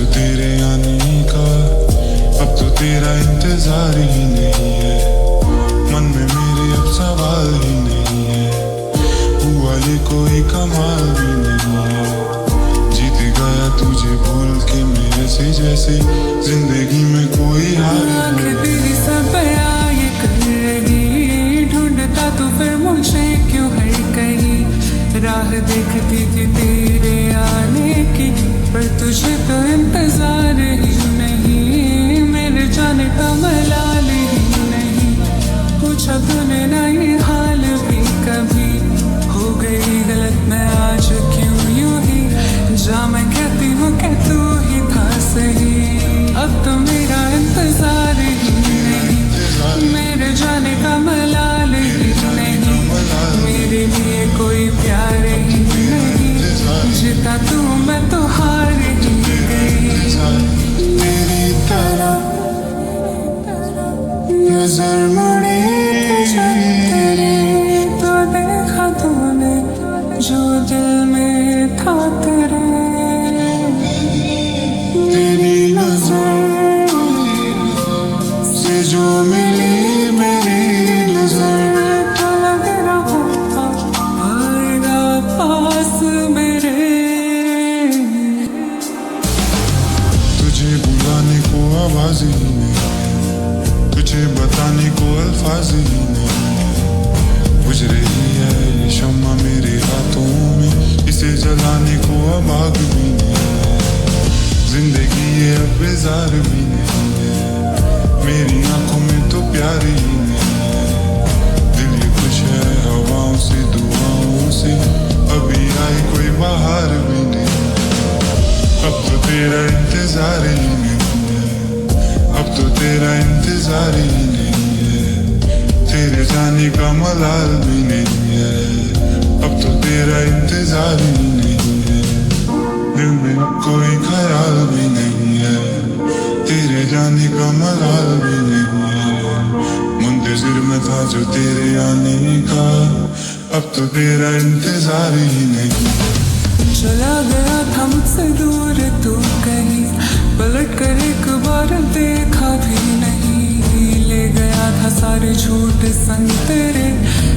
जो तेरे आने का, अब तो तेरा इंतजार ही नहीं है। मन में मेरे अब सवाल ही नहीं है, हुआ ये कोई कमाल भी नहीं है। जीत गया तुझे भूल के मैं ऐसे जैसे जिंदगी में कोई हार नहीं। तेरी सब ये कर रही, ढूंढता तो फिर मुझे क्यों हर कहीं। राह देखती थी तेरे आने की, पर तुझे तो इंतजार ही नहीं। मेरे जाने का मलाल ही नहीं, पूछा तूने ना ये हाल भी कभी। हो गई गलत मैं आज क्यों यूं ही, जा मैं कहती हूँ कि तू ही था सही। अब तो मेरा इंतजार ही नहीं, मेरे जाने का मलाल ही नहीं। मेरे लिए कोई प्यार ही नहीं, जीता तू मैं तो हार ही गई। तेरी तरह नजर मुड़ी तो देखा तूने जो दिल में था तेरे। तेरी नजर से जो मिली मेरी नजर, तो लग रहा आएगा पास मेरे। तुझे बुलाने को आवाज ही नहीं, तुझे बताने को अल्फाज ही नहीं। बुझ रही है ये शम्मा मेरे हाथों में, इसे जलाने को अब आग भी नहीं है। जिंदगी ये अब बेजार भी नहीं है, मेरी आंखों में तो प्यार ही नहीं है। दिल ये खुश है हवाओं से दुआओं से, अभी आई कोई बाहर भी नहीं। अब तो तेरा इंतजार ही नहीं है, अब तो तेरा इंतजार ही नहीं है। तेरे जाने का मलाल भी नहीं है, अब तो तेरा इंतजार ही नहीं है। दिल में अब कोई ख्याल भी नहीं है, तेरे जाने का मलाल भी नहीं है। मुंतजिर में था जो तेरे आने का, अब तो तेरा इंतजार ही नहीं है। चला गया था मुझसे दूर तू कहीं, पलट कर एक बार देखा भी नहीं। ले गया था सारे झूठ संग तेरे,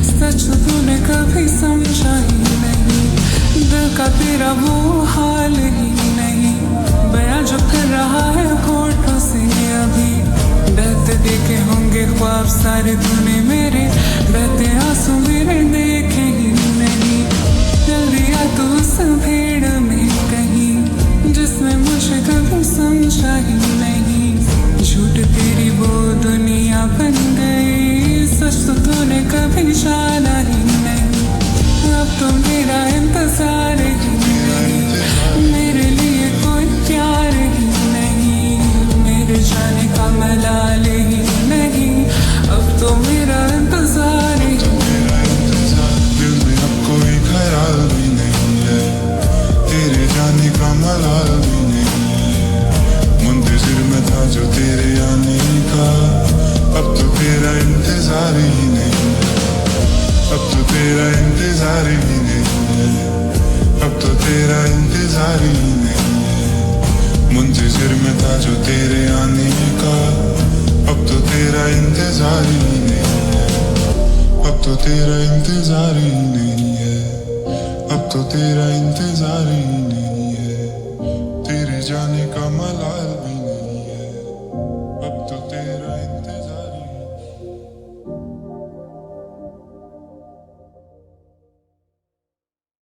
सच तूने कभी समझा ही नहीं। दिल का तेरा वो हाल ही नहीं, बयां जो कर रहा है होठों से अभी। बहते देखे होंगे ख्वाब सारे तूने मेरे, बहते आंसू मेरे देखे ही नहीं। दिल दिया तो उस भीड़ में कहीं, जिसमें मुझे कभी समझा ही नहीं। झूठ तेरी वो दुनिया बन गई, सच तो तूने कभी जाना ही नहीं। अब तो मेरा इंतजार ही नहीं, मेरे लिए कोई प्यार ही नहीं। मेरे जाने का मलाल ही नहीं, अब तो मेरा इंतजार ही नहीं। दिल में अब कोई ख्याल भी नहीं है, तेरे जाने का मलाल भी नहीं है। मुंतजिर में था जो तेरे आने का, अब तो तेरा इंतजार ही नहीं है, अब तो तेरा इंतजार ही नहीं है, अब तो तेरा इंतजार ही नहीं है। मुंतजिर में था जो तेरे आने का, अब तो तेरा इंतजार ही नहीं है, अब तो तेरा इंतजार ही नहीं है, अब तो तेरा इंतजार ही नहीं है। तेरे जाने का मलाल भी